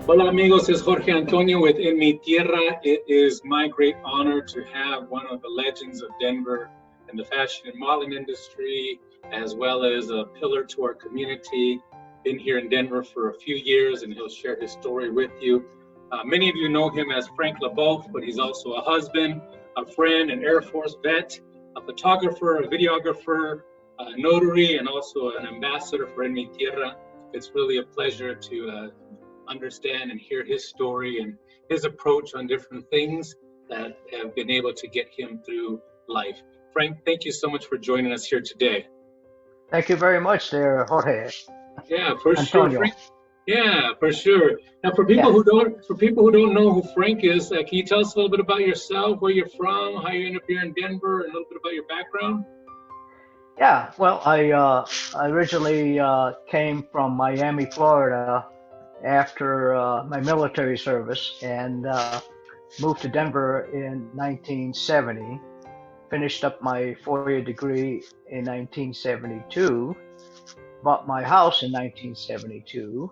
Hola amigos, es Jorge Antonio with En Mi Tierra. It is my great honor to have one of the legends of Denver in the fashion and modeling industry, as well as a pillar to our community. Been here in Denver for a few years, and he'll share his story with you. Many of you know him as Frank Leboeuf, but he's also a husband, a friend, an Air Force vet, a photographer, a videographer, a notary, and also an ambassador for En Mi Tierra. It's really a pleasure to understand and hear his story and his approach on different things that have been able to get him through life. Frank, thank you so much for joining us here today. Thank you very much there, Jorge. Yeah, for Antonio. sure, Frank. Yeah, for sure. Now, for people who don't know who Frank is, can you tell us a little bit about yourself, where you're from, how you ended up here in Denver, and a little bit about your background? Yeah, well, I originally came from Miami, Florida, after my military service, and moved to Denver in 1970. Finished up my 4-year degree in 1972. Bought my house in 1972,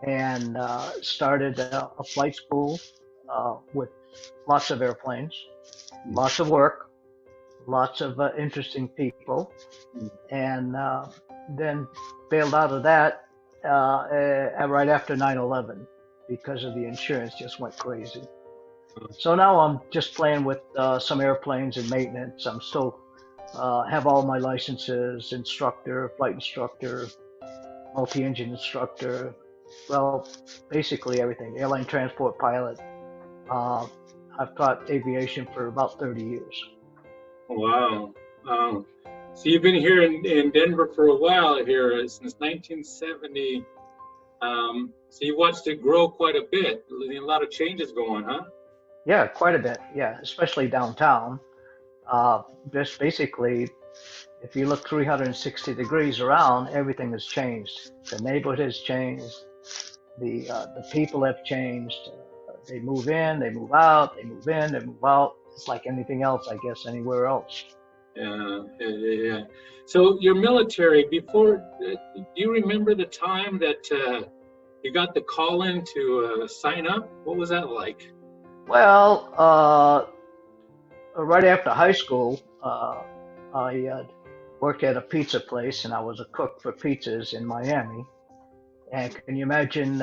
and started a flight school with lots of airplanes, lots of work, lots of interesting people, and then bailed out of that right after 9/11 because of the insurance just went crazy. So now I'm just playing with some airplanes and maintenance. I'm still have all my licenses, instructor, flight instructor, multi-engine instructor. Well, basically everything. Airline transport pilot. I've taught aviation for about 30 years. Wow. So you've been here in Denver for a while here, since 1970. So you watched it grow quite a bit. A lot of changes going, huh? Yeah, quite a bit. Yeah, especially downtown. Just basically, if you look 360 degrees around, everything has changed. The neighborhood has changed. The people have changed. They move in, they move out, they move in, they move out. It's like anything else, I guess, anywhere else. Yeah. So your military, before, do you remember the time that you got the call in to sign up? What was that like? Well, right after high school, I worked at a pizza place, and I was a cook for pizzas in Miami. And can you imagine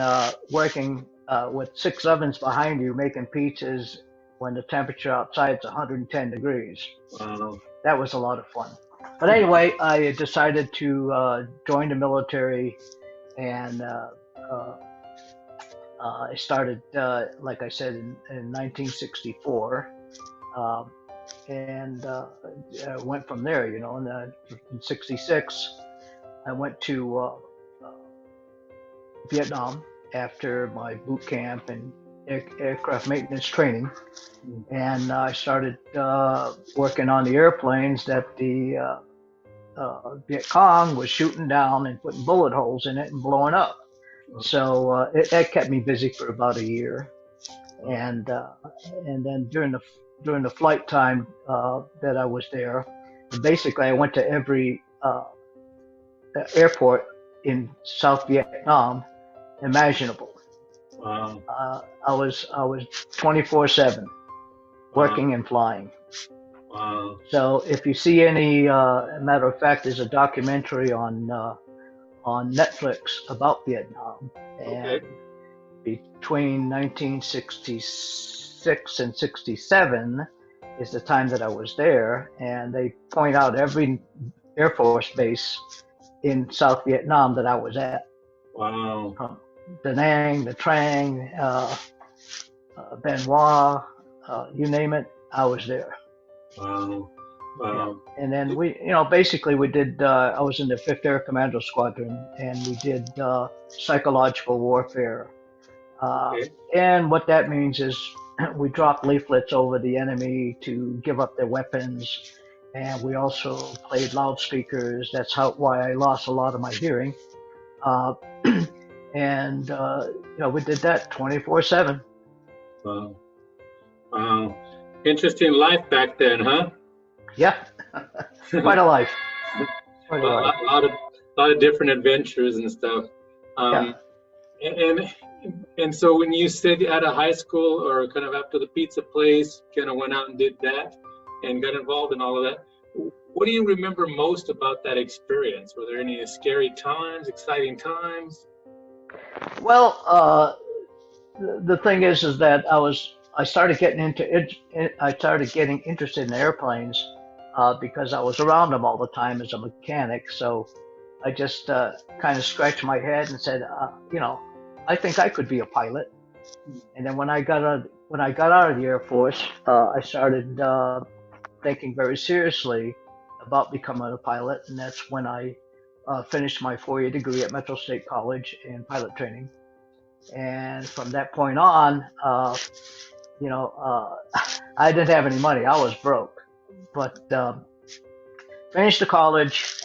working with 6 ovens behind you making pizzas when the temperature outside is 110 degrees? Wow. That was a lot of fun. But anyway, I decided to join the military, and I started, like I said, in 1964. And went from there, in 66, I went to Vietnam after my boot camp and aircraft maintenance training. And I started working on the airplanes that the Viet Cong was shooting down and putting bullet holes in it and blowing up. So that kept me busy for about a year. And then during the flight time that I was there, basically I went to every airport in South Vietnam imaginable. Wow. I was 24/7 working and flying. Wow. So if you see any, matter of fact, there's a documentary on Netflix about Vietnam, and between 1966 and 67 is the time that I was there, and they point out every Air Force base in South Vietnam that I was at. Wow. From Da Nang, the Trang, Bien Hoa, you name it, I was there. Wow. Yeah. And then basically we did, I was in the 5th Air Commando Squadron, and we did psychological warfare. And what that means is we dropped leaflets over the enemy to give up their weapons. And we also played loudspeakers. That's why I lost a lot of my hearing. And we did that 24/7. Wow. Wow. Interesting life back then, huh? Yeah. Quite a life. A lot of different adventures and stuff. Yeah. And And so when you said out of high school or kind of after the pizza place, kind of went out and did that and got involved in all of that, what do you remember most about that experience? Were there any scary times, exciting times? Well, the thing is that I started getting I started getting interested in airplanes because I was around them all the time as a mechanic. So I just kind of scratched my head and said, I think I could be a pilot. And then when I got out of the Air Force, I started thinking very seriously about becoming a pilot, and that's when I finished my 4-year degree at Metro State College in pilot training. And from that point on, I didn't have any money. I was broke, but finished the college.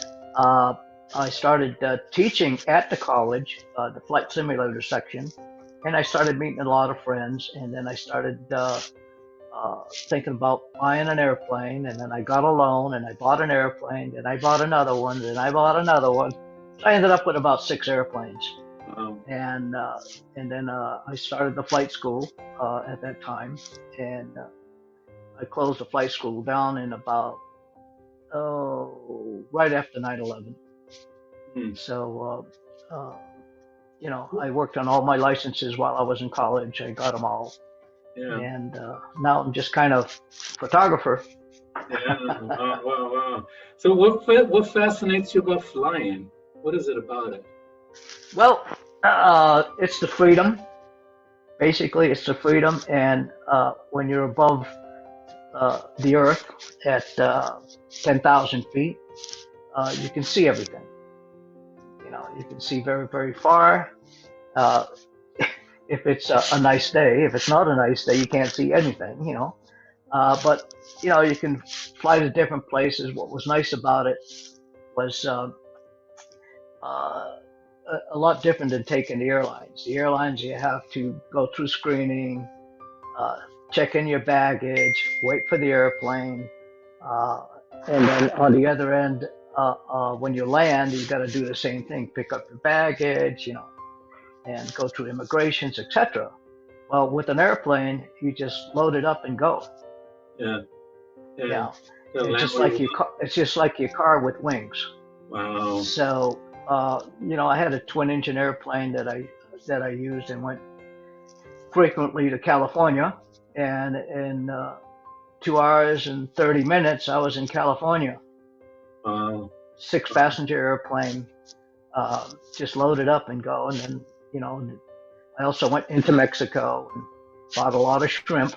I started teaching at the college, the flight simulator section, and I started meeting a lot of friends. And then I started thinking about buying an airplane, and then I got a loan, and I bought an airplane, and I bought another one, and I bought another one. So I ended up with about 6 airplanes. And then I started the flight school at that time, and I closed the flight school down in about right after 9/11. So I worked on all my licenses while I was in college. I got them all, and now I'm just kind of photographer. Yeah, wow. So what fascinates you about flying? What is it about it? Well, it's the freedom. Basically, it's the freedom, and when you're above the earth at 10,000 feet, you can see everything. You can see very, very far. If it's a nice day, if it's not a nice day, you can't see anything. But you can fly to different places. What was nice about it was a lot different than taking the airlines. The airlines, you have to go through screening, check in your baggage, wait for the airplane, and then on the other end, when you land, you got to do the same thing: pick up your baggage, and go through immigrations, etc. Well, with an airplane, you just load it up and go. Yeah. It's just like your car. It's just like your car with wings. Wow. So, I had a twin-engine airplane that I used and went frequently to California, and in 2 hours and 30 minutes, I was in California. Wow. 6-passenger airplane, just load it up and go. And then, I also went into Mexico and bought a lot of shrimp,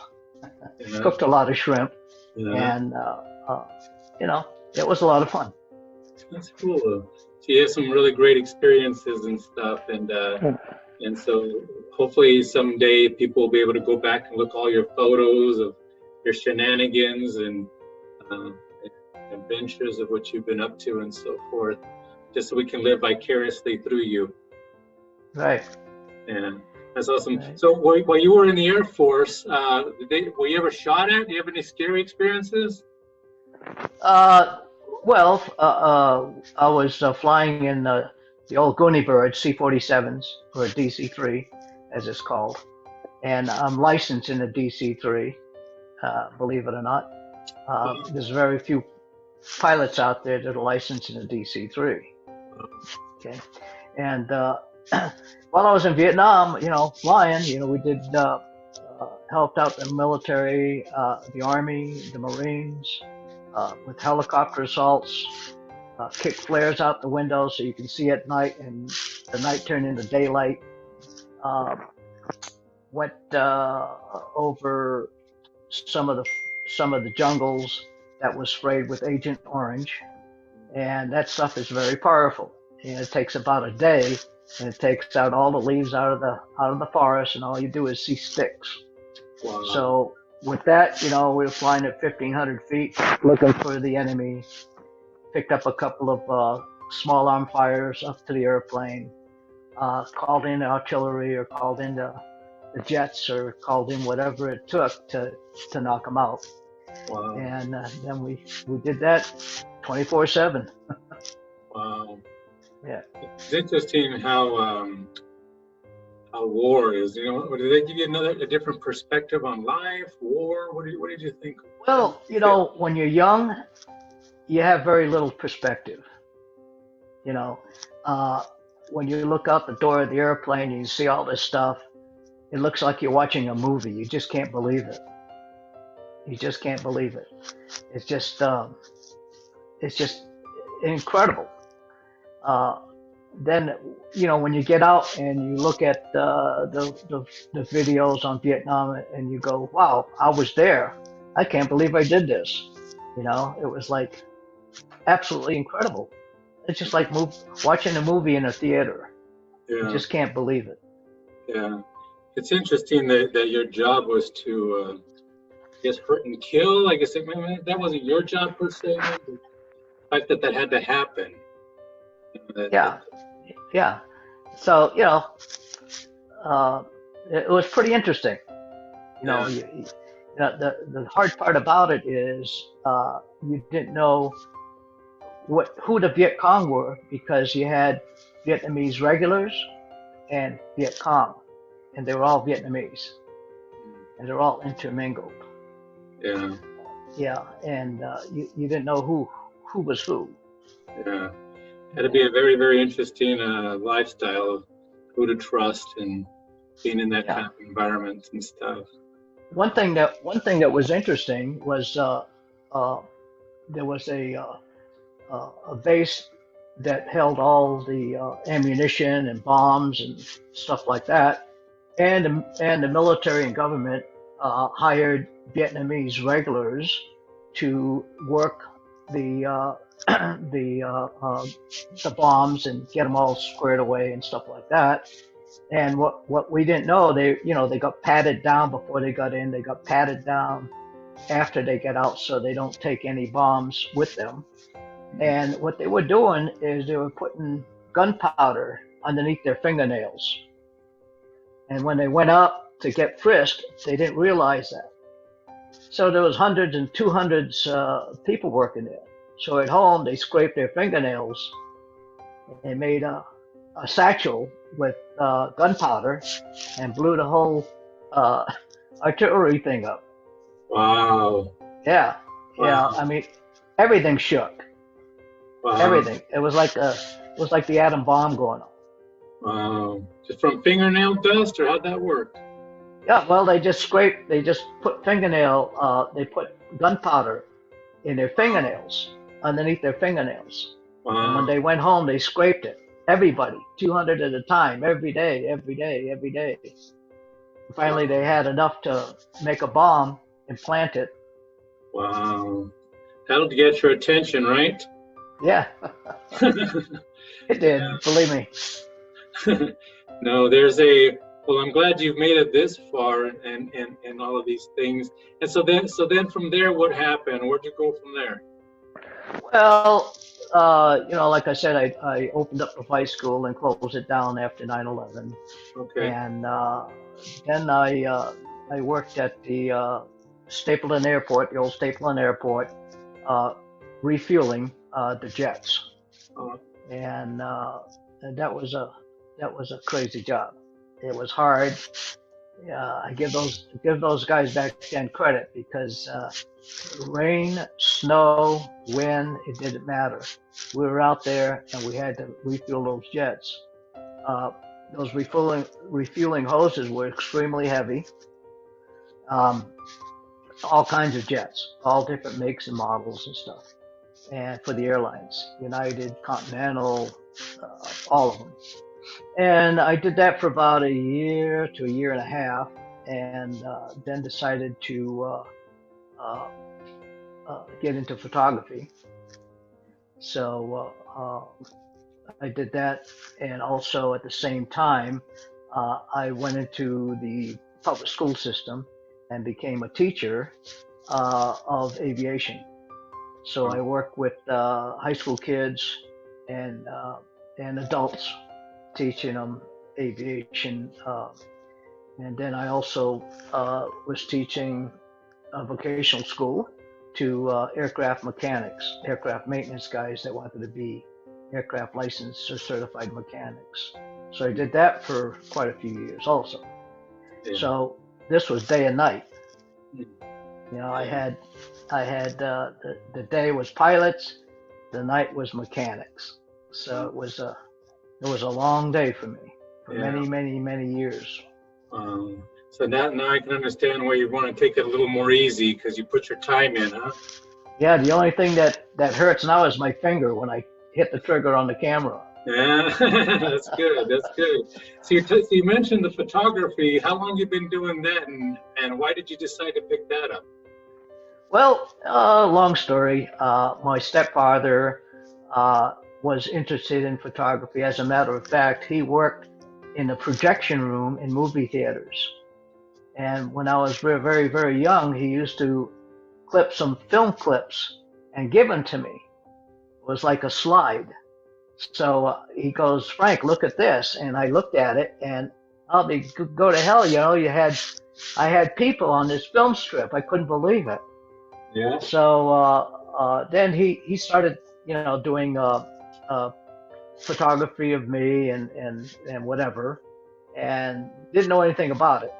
cooked a lot of shrimp, and it was a lot of fun. That's cool. So you have some really great experiences and stuff, and so hopefully someday people will be able to go back and look all your photos of your shenanigans and adventures of what you've been up to and so forth, just so we can live vicariously through you. Right. Yeah, that's awesome. Right. So while you were in the Air Force, were you ever shot at? Do you have any scary experiences? Well, I was flying in the old Goonie Bird C-47s, or DC-3, as it's called, and I'm licensed in the DC-3. Believe it or not, there's very few pilots out there that are licensed in the DC-3. Okay, and while I was in Vietnam, flying, we did helped out the military, the Army, the Marines. With helicopter assaults, kick flares out the window so you can see at night, and the night turned into daylight. Went over some of the jungles that was sprayed with Agent Orange, and that stuff is very powerful. And it takes about a day, and it takes out all the leaves out of the forest, and all you do is see sticks. Wow. So with that, we were flying at 1,500 feet, looking for the enemy. Picked up a couple of small arm fires up to the airplane. Called in artillery, or called in the jets, or called in whatever it took to knock them out. Wow. And then we did that 24/7. Wow. Yeah. It's interesting how how war is? Or did they give you a different perspective on life, war? What did you think? Well, when you're young, you have very little perspective. You know, uh, when you look out the door of the airplane and you see all this stuff, it looks like you're watching a movie. You just can't believe it. You just can't believe it. It's just, um, it's just incredible. Uh, then, when you get out and you look at the videos on Vietnam and you go, wow, I was there. I can't believe I did this. It was like absolutely incredible. It's just like watching a movie in a theater. You Yeah, just can't believe it. yeah. It's interesting that your job was to, I guess, hurt and kill. I guess that wasn't your job per se. The fact that had to happen. Yeah, yeah. So, uh, it was pretty interesting. You know, Yeah, the hard part about it is you didn't know who the Viet Cong were because you had Vietnamese regulars and Viet Cong, and they were all Vietnamese, and they're all intermingled. yeah, Yeah, and you didn't know who was who. yeah. Had to be a very, very interesting lifestyle of who to trust and being in that Yeah. kind of environment and stuff. One thing that was interesting was uh, there was a base that held all the ammunition and bombs and stuff like that, and the military and government hired Vietnamese regulars to work the the uh, uh, the bombs and get them all squared away and stuff like that. And what we didn't know, they got patted down before they got in. They got patted down after they get out, so they don't take any bombs with them. And what they were doing is they were putting gunpowder underneath their fingernails. And when they went up to get frisked, they didn't realize that. So there was hundreds and two hundreds people working there. So at home, they scraped their fingernails and made a satchel with gunpowder and blew the whole uh, artillery thing up. Wow, Yeah, yeah. wow, I mean, everything shook. wow, Everything. It was like the atom bomb going off. wow. Just from fingernail dust, or how'd that work? Yeah. Well, they just put they put gunpowder in their fingernails, underneath their fingernails. And when Wow, they went home, they scraped it. Everybody, 200 at a time, every day, every day, every day. Finally, they wow, had enough to make a bomb and plant it. wow. That'll get your attention, right? Yeah, it did. Believe me. No, well, I'm glad you've made it this far and all of these things. And so then from there, what happened? Where'd you go from there? Well, like I said, I opened up the high school and closed it down after 9/11, Okay. and then I worked at the Stapleton Airport, the old Stapleton Airport, uh, refueling the jets, Uh, and that was a crazy job. It was hard. I give those guys back then credit because rain, snow, wind, it didn't matter. We were out there and we had to refuel those jets. Uh, those refueling hoses were extremely heavy. Um, all kinds of jets, all different makes and models and stuff. And for the airlines, United, Continental, all of them. And I did that for about a year to a year and a half, and then decided to uh, get into photography. So I did that, and also at the same time, I went into the public school system and became a teacher of aviation. So I work with high school kids and adults, teaching them aviation. And then I also was teaching a vocational school to aircraft mechanics, aircraft maintenance guys that wanted to be aircraft licensed or certified mechanics. So I did that for quite a few years also. Yeah. So this was day and night. Mm. You know, Yeah. I had the day was pilots, the night was mechanics. So it was a long day for me for Yeah. many years. So now I can understand why you want to take it a little more easy because you put your time in, huh? Yeah, the only thing that hurts now is my finger when I hit the trigger on the camera. Yeah, that's good. That's good. So you mentioned the photography. How long you been doing that, and why did you decide to pick that up? Well, long story. My stepfather was interested in photography. As a matter of fact, he worked in the projection room in movie theaters. And when I was very young, he used to clip some film clips and give them to me. It was like a slide. So he goes, Frank, look at this. And I looked at it and I'll be go to hell. You know, I had people on this film strip. I couldn't believe it. Yeah. So then he started, you know, doing uh, photography of me and whatever, and didn't know anything about it.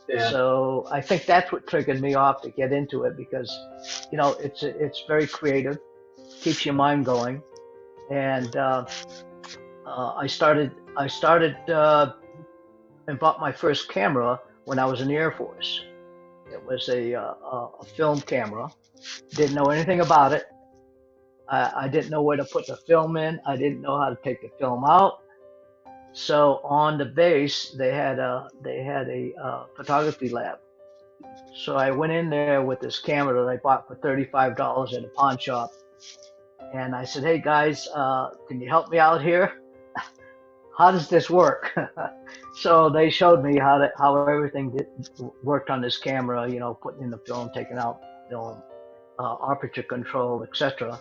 Yeah. So I think that's what triggered me off to get into it because, you know, it's very creative, keeps your mind going, and I started and bought my first camera when I was in the Air Force. It was a film camera. Didn't know anything about it. I didn't know where to put the film in. I didn't know how to take the film out. So on the base, they had a photography lab. So I went in there with this camera that I bought for $35 at a pawn shop, and I said, "Hey guys, can you help me out here? How does this work?" So they showed me how everything worked on this camera. You know, putting in the film, taking out film, aperture control, etc.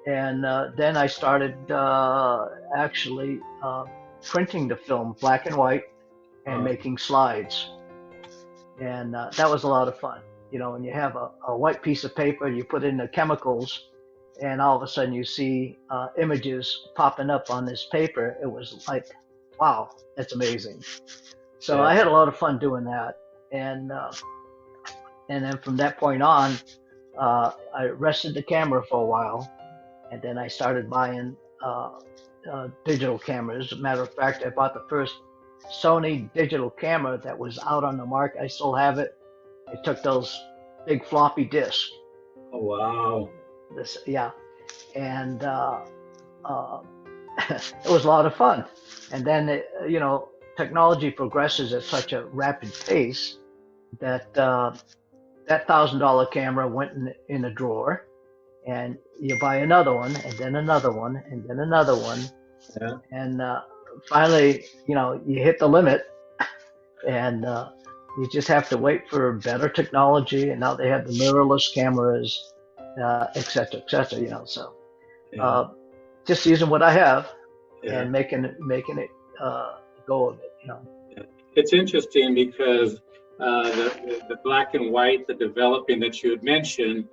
And then I started actually printing the film black and white and Uh, making slides. And that was a lot of fun. You know, when you have a white piece of paper, you put in the chemicals, and all of a sudden you see images popping up on this paper. It was like, wow, that's amazing. So yeah. I had a lot of fun doing that. And, uh, and then from that point on, I rested the camera for a while, and then I started buying digital cameras. As a matter of fact, I bought the first Sony digital camera that was out on the market. I still have it. It took those big floppy disks. Oh, wow. Yeah, and uh, it was a lot of fun. And then, you know, technology progresses at such a rapid pace that that $1,000 camera went in a drawer, and you buy another one, and then another one, and then another one, Yeah. and finally, you know, you hit the limit, and you just have to wait for better technology. And now they have the mirrorless cameras, et cetera, et cetera. You know, so Yeah. uh, just using what I have Yeah. and making it go of it. You know. Yeah. It's interesting because the black and white, the developing that you had mentioned,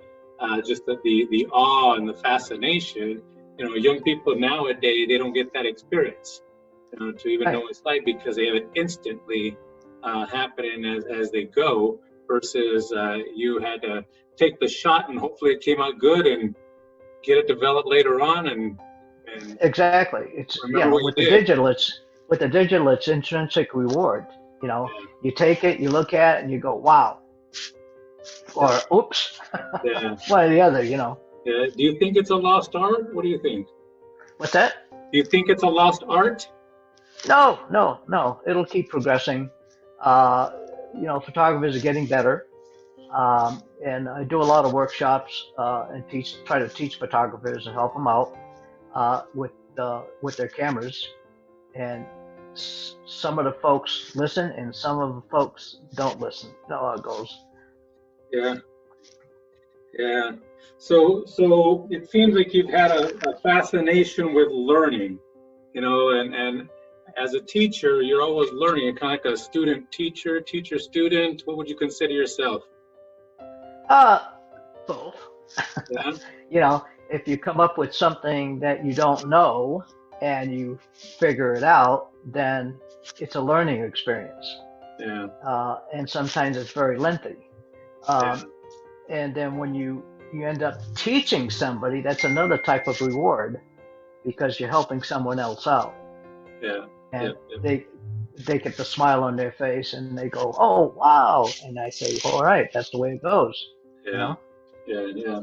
just the awe and the fascination. You know, young people nowadays they don't get that experience, you know, to even Right. know it's like because they have it instantly happening as they go. Versus you had to take the shot and hopefully it came out good and get it developed later on and Exactly. It's, you remember know, what you did. with the digital, it's intrinsic reward. You know, you take it, you look at it, and you go, wow, Yeah. or oops, Yeah. one or the other. You know. Yeah. Do you think it's a lost art? What do you think? What's that? Do you think it's a lost art? No, no, no. It'll keep progressing. Uh, you know, photographers are getting better, and I do a lot of workshops and try to teach photographers and help them out with their cameras. And some of the folks listen, and some of the folks don't listen. You know how it goes. Yeah, yeah. So it seems like you've had a fascination with learning, you know, and as a teacher, you're always learning. You're kind of like a student teacher, teacher student. What would you consider yourself? Uh, both. Yeah, You know, if you come up with something that you don't know, and you figure it out, then it's a learning experience. Yeah. And sometimes it's very lengthy. Yeah. And then when you end up teaching somebody, that's another type of reward because you're helping someone else out. Yeah. Yeah. And Yeah. they get the smile on their face and they go, oh wow. And I say, all right, that's the way it goes. You Yeah. know? Yeah. Yeah.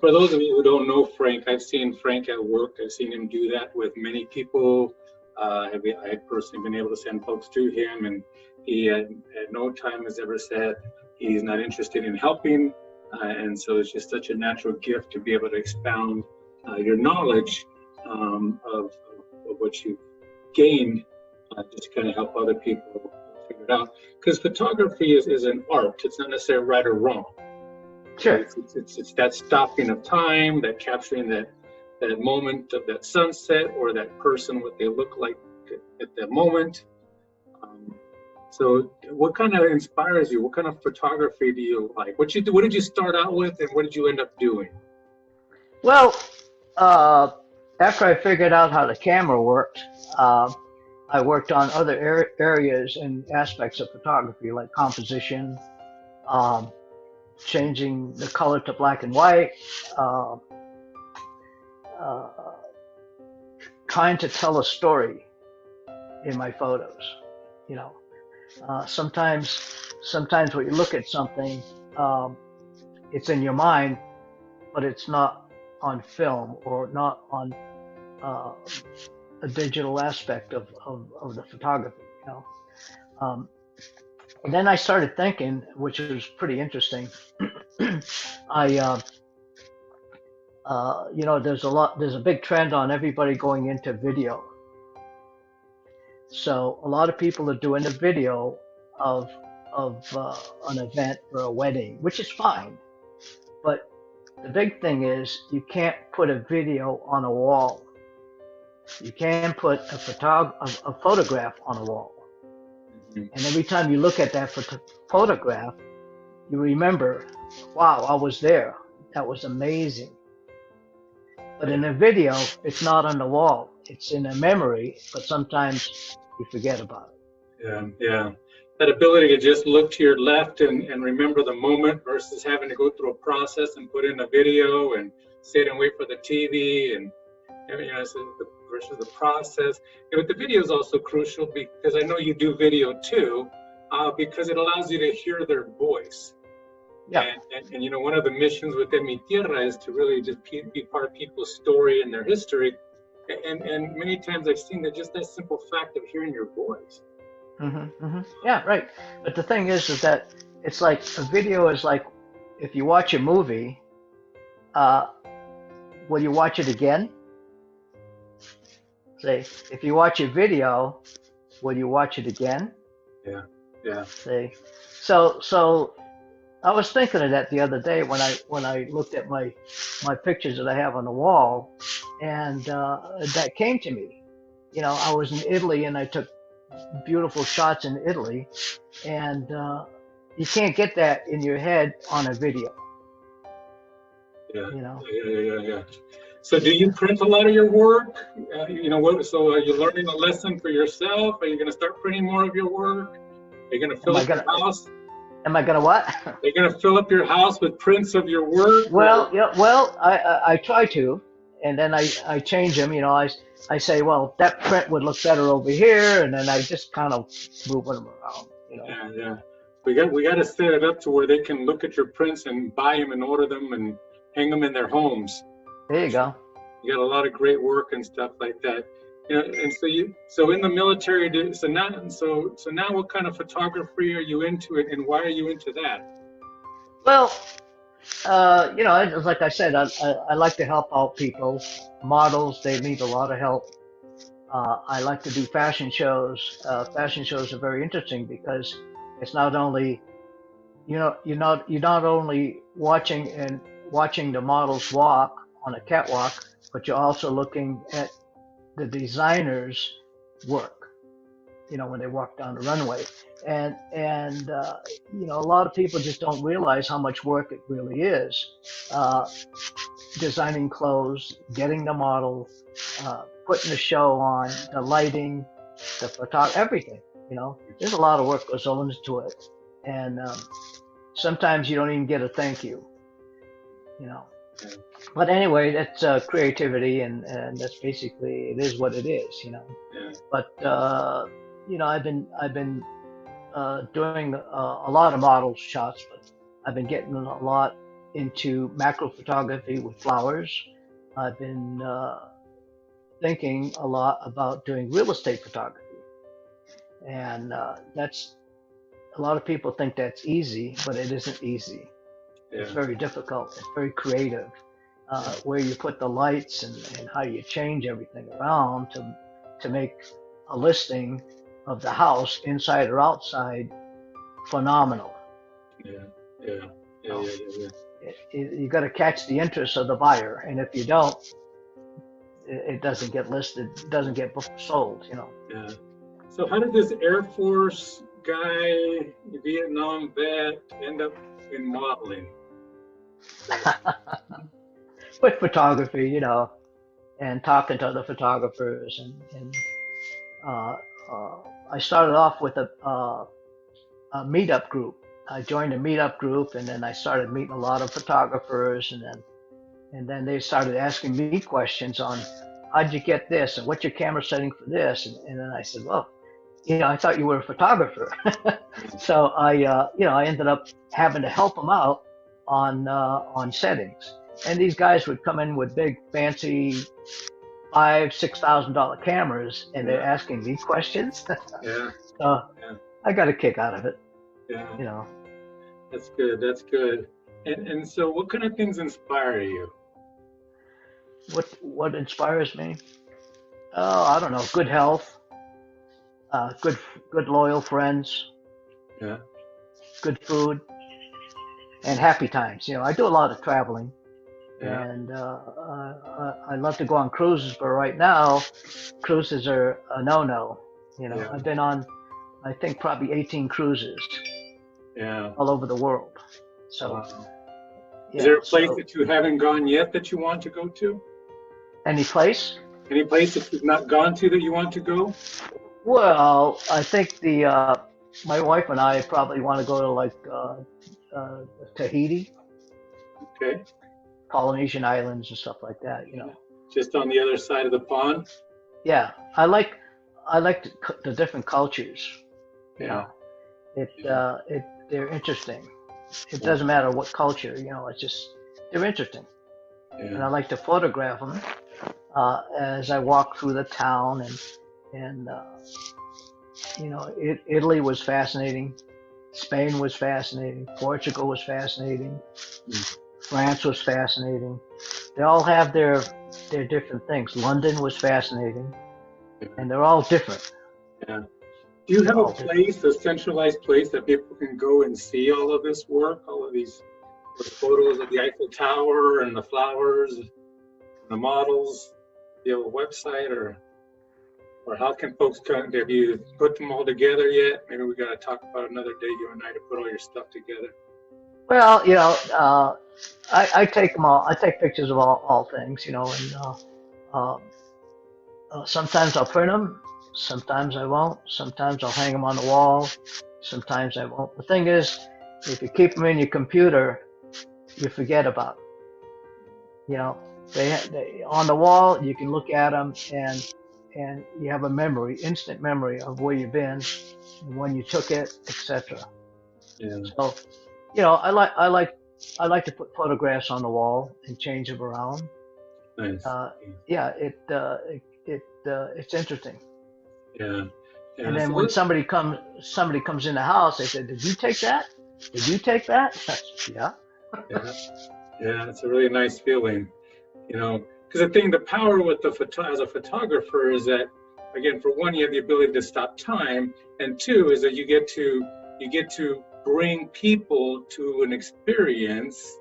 For those of you who don't know Frank, I've seen Frank at work. I've seen him do that with many people. I have personally been able to send folks to him, and he at no time has ever said he's not interested in helping. And so it's just such a natural gift to be able to expound your knowledge of what you've gained, just to kind of help other people figure it out. Because photography is an art. It's not necessarily right or wrong. Sure. It's that stopping of time, that capturing that moment of that sunset or that person, what they look like at that moment. So what kind of inspires you? What kind of photography do you like? What did you start out with, and what did you end up doing? Well, after I figured out how the camera worked, I worked on other areas and aspects of photography, like composition, um, changing the color to black and white, uh, uh, trying to tell a story in my photos. You know, sometimes when you look at something, it's in your mind, but it's not on film or not on uh, a digital aspect of the photography. You know, and then I started thinking, which was pretty interesting. I there's a big trend on everybody going into video. So a lot of people are doing a video of an event or a wedding, which is fine. But the big thing is you can't put a video on a wall. You can put a photograph on a wall. Mhm. And every time you look at that photograph, you remember, wow, I was there. That was amazing. But in a video, it's not on the wall. It's in a memory, but sometimes you forget about it. Yeah, yeah. That ability to just look to your left and remember the moment versus having to go through a process and put in a video and sit and wait for the TV and versus the process. But the video is also crucial because I know you do video too, because it allows you to hear their voice. Yeah. And one of the missions with En Mi Tierra is to really just be part of people's story and their history. And many times I've seen that just that simple fact of hearing your voice. Mm-hmm, mm-hmm. Yeah, right. But the thing is that it's like a video is like if you watch a movie, will you watch it again? Say, if you watch a video, will you watch it again? Yeah, yeah. See, so I was thinking of that the other day when I looked at my pictures that I have on the wall, and that came to me. You know, I was in Italy and I took beautiful shots in Italy, and you can't get that in your head on a video. Yeah, you know. yeah. So do you print a lot of your work? So are you learning a lesson for yourself? Are you going to start printing more of your work? Are you going to fill up your house? Am I gonna what? Are you going to fill up your house with prints of your work? Well, yeah. Well, I try to, and then I change them. You know, I say, well, that print would look better over here, and then I just kind of move them around. You know. Yeah. We got to set it up to where they can look at your prints and buy them and order them and hang them in their homes. There you go. You got a lot of great work and stuff like that. And so in the military, so now what kind of photography are you into, and why are you into that? Well, like I said, I like to help out people. Models, they need a lot of help. I like to do fashion shows. Fashion shows are very interesting because it's not only, you're not only watching the models walk on a catwalk, but you're also looking at the designers' work. You know, when they walk down the runway, and a lot of people just don't realize how much work it really is. Designing clothes, getting the model, putting the show on, the lighting, the photography, everything. You know, there's a lot of work goes into it, and sometimes you don't even get a thank you. You know, but anyway, that's creativity, and that's basically it is what it is. You know, but you know, I've been doing a lot of model shots, but I've been getting a lot into macro photography with flowers. I've been thinking a lot about doing real estate photography, and that's a lot of people think that's easy, but it isn't easy. It's very difficult. It's very creative. Where you put the lights and how you change everything around to make a listing of the house, inside or outside, phenomenal. You got to catch the interest of the buyer, and if you don't, it doesn't get listed, it doesn't get sold. You know. Yeah. So how did this Air Force guy, Vietnam vet, end up in modeling? With photography, you know, and talking to other photographers, and I started off with a meetup group. I joined a meetup group, and then I started meeting a lot of photographers, and then they started asking me questions on how'd you get this and what's your camera setting for this, and then I said, well, you know, I thought you were a photographer. So I ended up having to help them out on settings. And these guys would come in with big, fancy $5,000-$6,000 cameras, and they're asking me questions. So I got a kick out of it. Yeah. You know. That's good. That's good. And so, what kind of things inspire you? What inspires me? Oh, I don't know. Good health. Good loyal friends. Yeah. Good food. And happy times. You know, I do a lot of traveling. Yeah. And I love to go on cruises, but right now, cruises are a no-no. You know, I've been on, I think, probably 18 cruises. Yeah. All over the world. So. Is there a place that you haven't gone yet that you want to go to? Any place? Any place that you've not gone to that you want to go? Well, I think my wife and I probably want to go to like Tahiti. Okay. Polynesian islands and stuff like that, you know. Just on the other side of the pond? Yeah, I like the different cultures. You know, they're interesting. It doesn't matter what culture, you know. It's just they're interesting, and I like to photograph them as I walk through the town, and you know, Italy was fascinating, Spain was fascinating, Portugal was fascinating. France was fascinating. They all have their different things. London was fascinating, and they're all different. Yeah. Do you have a place, a centralized place that people can go and see all of this work, all of these photos of the Eiffel Tower and the flowers, and the models? Do you have a website, or how can folks come? Have you put them all together yet? Maybe we got to talk about another day, you and I, to put all your stuff together. Well, you know, I take them all. I take pictures of all things, you know, and sometimes I'll print them, sometimes I won't. Sometimes I'll hang them on the wall, sometimes I won't. The thing is, if you keep them in your computer, you forget about them. You know, they on the wall, you can look at them, and you have a memory, instant memory of where you've been, when you took it, etc. Yeah. So, you know, I like to put photographs on the wall and change them around. Nice. Yeah, it's interesting. Yeah. And then when somebody comes in the house, they say, "Did you take that? Did you take that?" Yeah. Yeah, it's a really nice feeling, you know, because the power with as a photographer is that, again, for one, you have the ability to stop time, and two is that you get to bring people to an experience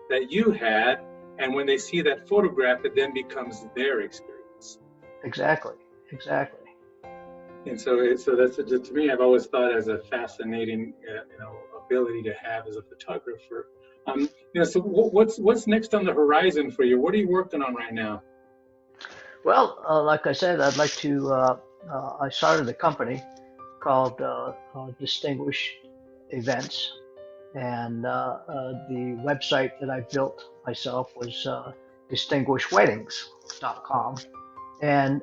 that you had, and when they see that photograph, it then becomes their experience. Exactly. And so that's, to me, I've always thought as a fascinating, ability to have as a photographer. So what's next on the horizon for you? What are you working on right now? Well, like I said, I'd like to. I started a company called Distinguished Events, and the website that I built myself was distinguishedweddings.com. And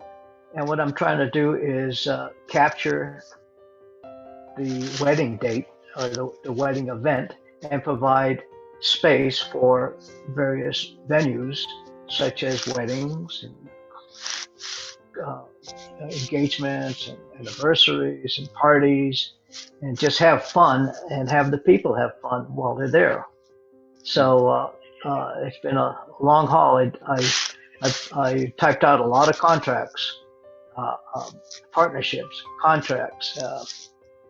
and what I'm trying to do is capture the wedding date or the wedding event and provide space for various venues such as weddings and uh, engagements and anniversaries and parties, and just have fun and have the people have fun while they're there. So it's been a long haul. I typed out a lot of contracts, partnerships, contracts,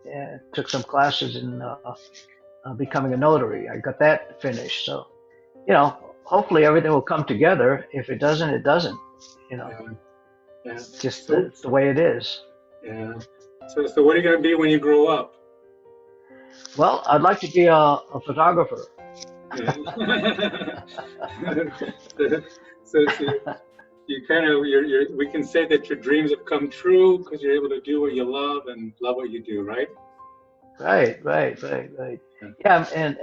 and took some classes in becoming a notary. I got that finished. So, hopefully everything will come together. If it doesn't, it doesn't. Yeah. Yeah. Just So, it's the way it is. yeah. So what are you going to be when you grow up? Well, I'd like to be a photographer. Yeah. so you kind of we can say that your dreams have come true because you're able to do what you love and love what you do, right? Right. Yeah, and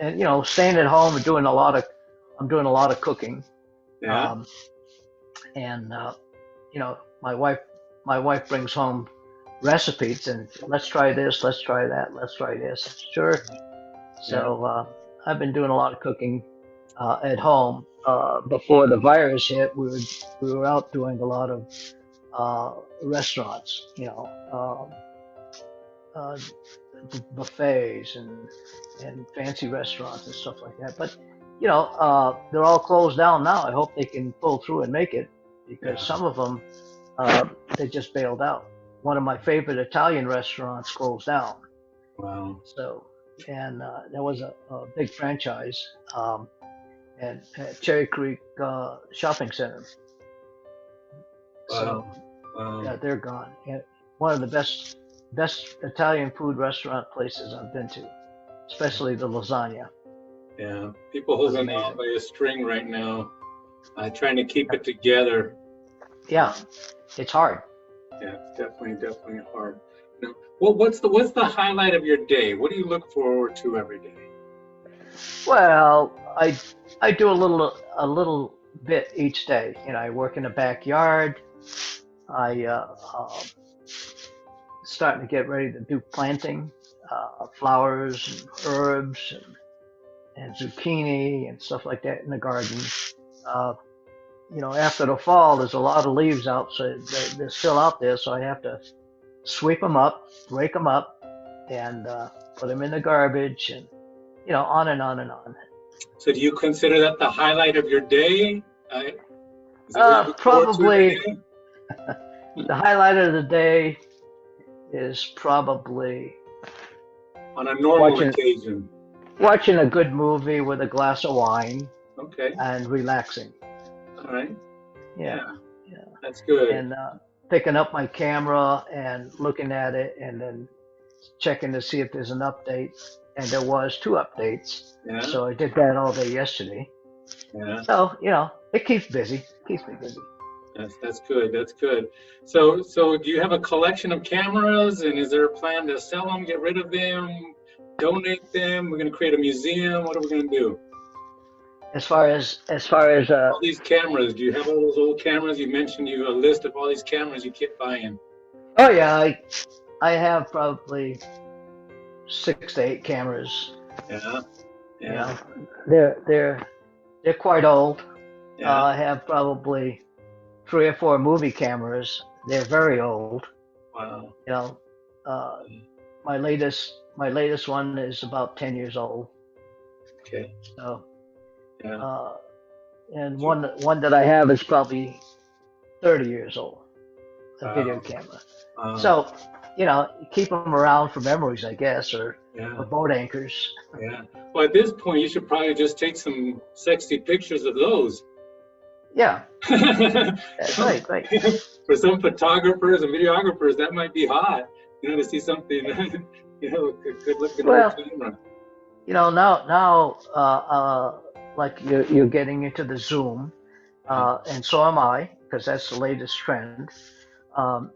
staying at home and I'm doing a lot of cooking. Yeah. Um, and my wife brings home recipes and let's try this, let's try that, let's try this. Sure. So I've been doing a lot of cooking at home. Before the virus hit, we were out doing a lot of restaurants, uh, buffets and fancy restaurants and stuff like that. But they're all closed down now. I hope they can pull through and make it because some of them they just bailed out. One of my favorite Italian restaurants closed down. Wow. So, and that was a big franchise, and at Cherry Creek Shopping Center. So, Wow. yeah, they're gone. And one of the best Italian food restaurant places I've been to, especially the lasagna. Yeah, people holding on by a string right now, trying to keep it together. Yeah, it's hard. Yeah, it's definitely hard. Now, what's the highlight of your day? What do you look forward to every day? Well, I do a little bit each day. I work in the backyard. I starting to get ready to do planting, flowers and herbs and zucchini and stuff like that in the garden. Uh, after the fall, there's a lot of leaves out, so they're still out there. So I have to sweep them up, rake them up, and put them in the garbage, and on and on and on. So, do you consider that the highlight of your day? Probably the highlight of the day is probably on a normal occasion. Watching a good movie with a glass of wine. Okay. And relaxing. All right. Yeah. That's good. And picking up my camera and looking at it and then checking to see if there's an update. And there was 2 updates. Yeah. So I did that all day yesterday. Yeah. So, it keeps me busy. That's good. That's good. So do you have a collection of cameras, and is there a plan to sell them, get rid of them, donate them? We're going to create a museum. What are we going to do? As far as all these cameras, do you have all those old cameras? You mentioned a list of all these cameras you keep buying. Oh yeah, I have probably 6 to 8 cameras. Yeah. They're quite old. Yeah. I have probably 3 or 4 movie cameras. They're very old. Wow. My latest one is about 10 years old. Okay. So. Yeah. And one that I have is probably 30 years old. A video camera. So, keep them around for memories, I guess, or boat anchors. Yeah. Well, at this point, you should probably just take some sexy pictures of those. Yeah. Right. For some photographers and videographers, that might be hot. To see something, good looking camera. Now, like you're getting into the Zoom, and so am I. because that's the latest trend. Um,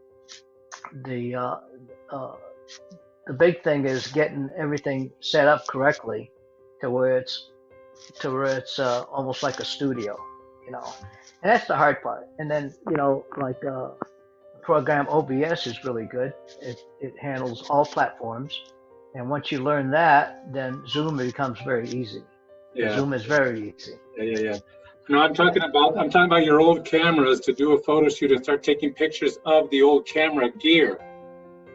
the uh, uh, the big thing is getting everything set up correctly to where it's almost like a studio, you know. And that's the hard part. And then, like the program OBS is really good. It handles all platforms. And once you learn that, then Zoom becomes very easy. Yeah. Zoom is very easy. Yeah. No, I'm talking about your old cameras to do a photo shoot and start taking pictures of the old camera gear.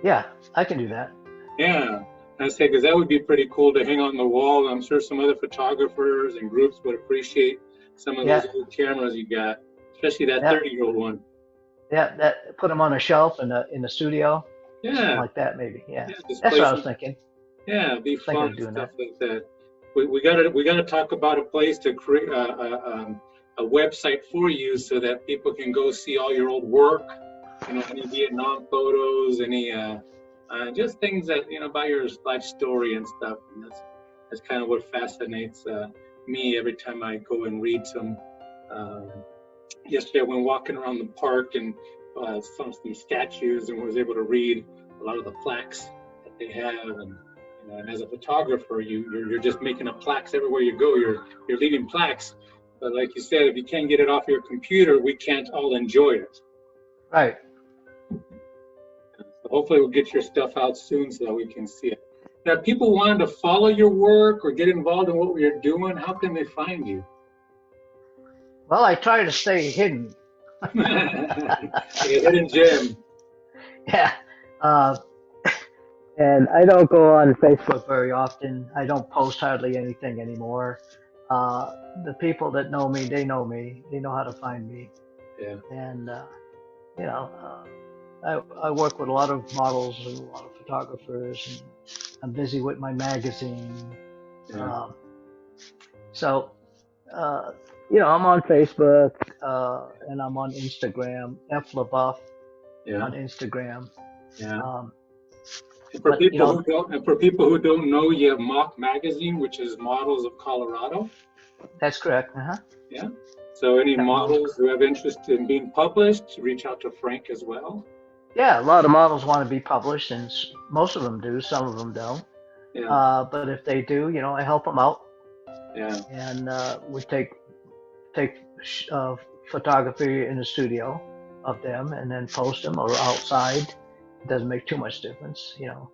Yeah, I can do that. Yeah, I say because that would be pretty cool to hang on the wall. I'm sure some other photographers and groups would appreciate some of Yeah. those old cameras you got, especially that Yeah. 30-year-old one. Yeah, that put them on a shelf in the studio. Yeah. Something like that, maybe. Yeah. That's display what I was some. thinking. Yeah, it'd be Thinking fun of doing stuff that. like that. We gotta talk about a place to create a website for you so that people can go see all your old work. Any Vietnam photos, any just things that about your life story and stuff. And that's kind of what fascinates me every time I go and read some. Yesterday, I went walking around the park and saw some statues and was able to read a lot of the plaques that they have. And as a photographer, you're just making up plaques everywhere you go. You're leaving plaques. But like you said, if you can't get it off your computer, we can't all enjoy it. Right. So hopefully we'll get your stuff out soon so that we can see it. Now, if people wanted to follow your work or get involved in what you're doing, how can they find you? Well, I try to stay hidden. A hidden gem. Yeah. And I don't go on Facebook very often. I don't post hardly anything anymore. The people that know me, they know me. They know how to find me. Yeah. And I work with a lot of models and a lot of photographers, and I'm busy with my magazine. Yeah. So, I'm on Facebook and I'm on Instagram, F Leboeuf on Instagram. Yeah. And for people who don't know, you have Mock Magazine, which is Models of Colorado. That's correct. Yeah. So any models who have interest in being published, reach out to Frank as well. Yeah, a lot of models want to be published, and most of them do. Some of them don't. Yeah. But if they do, I help them out. Yeah. And we take photography in the studio of them, and then post them or outside. It doesn't make too much difference, Yeah.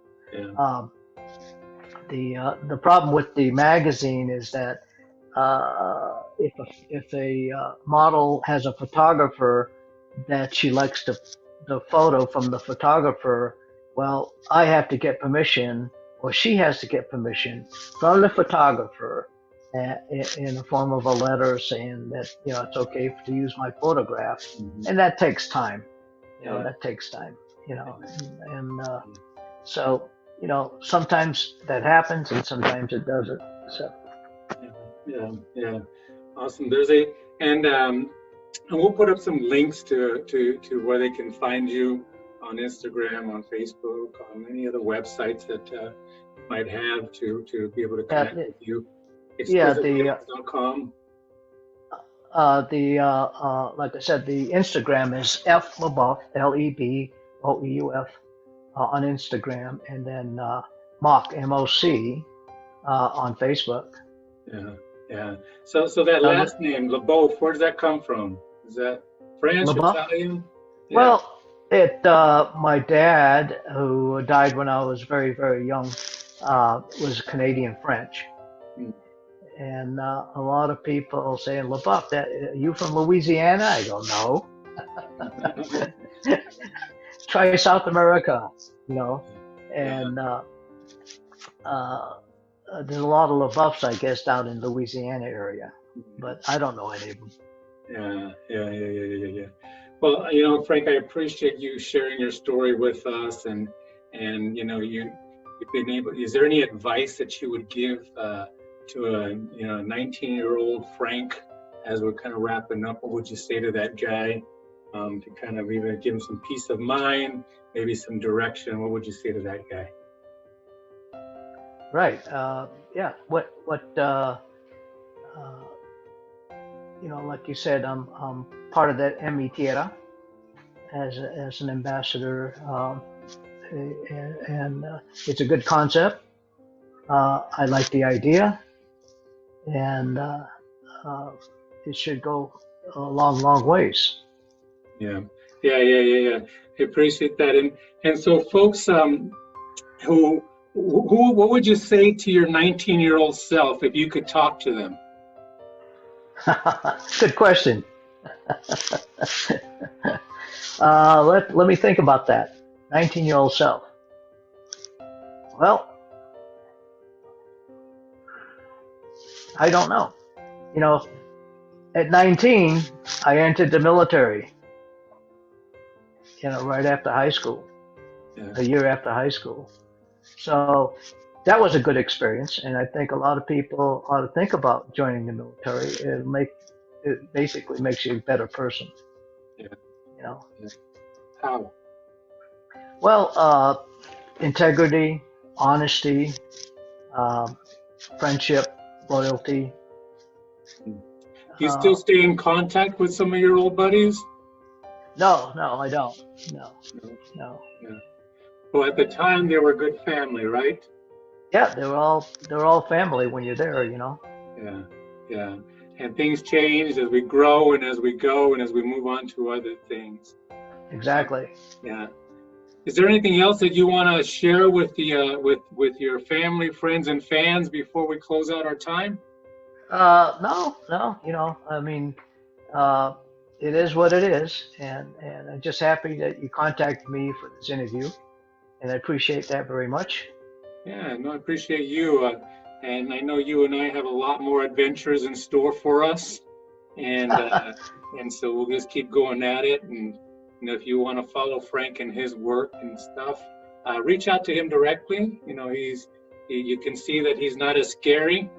The problem with the magazine is that if a model has a photographer that she likes the photo from the photographer, well, I have to get permission, or she has to get permission from the photographer in the form of a letter saying that it's okay to use my photograph, and that takes time. That takes time. So sometimes that happens and sometimes it doesn't. So. Yeah. Awesome. And we'll put up some links to where they can find you on Instagram, on Facebook, on any other websites that you might have to be able to connect with you. Exquisitepictures.com. Like I said, the Instagram is F Leboeuf, Leboeuf, on Instagram, and then Mock, MOC, on Facebook. Yeah. So that last name, Leboeuf, where does that come from? Is that French, Italian? Yeah. Well, my dad, who died when I was very, very young, was Canadian French. And a lot of people say, Leboeuf, are you from Louisiana? I go, no. Try South America, and there's a lot of Leboeufs, I guess, down in Louisiana area, but I don't know any of them. Yeah. Well, Frank, I appreciate you sharing your story with us, and you've been able. Is there any advice that you would give to a 19-year-old Frank as we're kind of wrapping up? What would you say to that guy to kind of either give him some peace of mind, maybe some direction? What would you say to that guy? Right. like you said, I'm part of that En Mi Tierra as an ambassador, and it's a good concept. I like the idea, and uh, it should go a long, long ways. Yeah, yeah. I appreciate that. And so, folks, what would you say to your 19-year-old self if you could talk to them? Good question. Let me think about that. 19-year-old self. Well, I don't know. You know, at 19, I entered the military, right after high school, Yeah. a year after high school. So that was a good experience, and I think a lot of people ought to think about joining the military. It basically makes you a better person. Yeah. You know. Yeah. How? Well, integrity, honesty, um, friendship, loyalty. You still Uh, stay in contact with some of your old buddies? no, I don't. No, No. no. Yeah. Well, at the time, they were good family, right? Yeah, they're all family when you're there. Yeah, yeah. And things change as we grow and as we go and as we move on to other things. Exactly. Yeah. Is there anything else that you want to share with the with your family, friends, and fans before we close out our time? No. I mean, uh, it is what it is, and I'm just happy that you contacted me for this interview, and I appreciate that very much. Yeah, no, I appreciate you. And I know you and I have a lot more adventures in store for us. And so we'll just keep going at it. And if you want to follow Frank and his work and stuff, reach out to him directly. You can see that he's not as scary,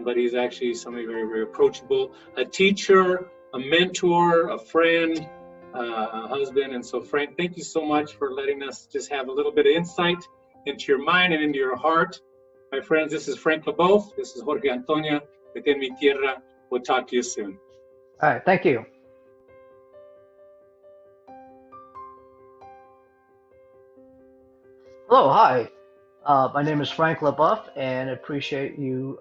but he's actually somebody very, very approachable, a teacher, a mentor, a friend, a husband. And so, Frank, thank you so much for letting us just have a little bit of insight into your mind and into your heart. My friends, this is Frank Leboeuf. This is Jorge Antonio with En Mi Tierra. We'll talk to you soon. All right, thank you. Hello, hi. My name is Frank Leboeuf, and I appreciate you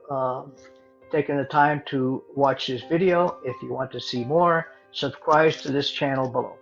taking the time to watch this video. If you want to see more, subscribe to this channel below.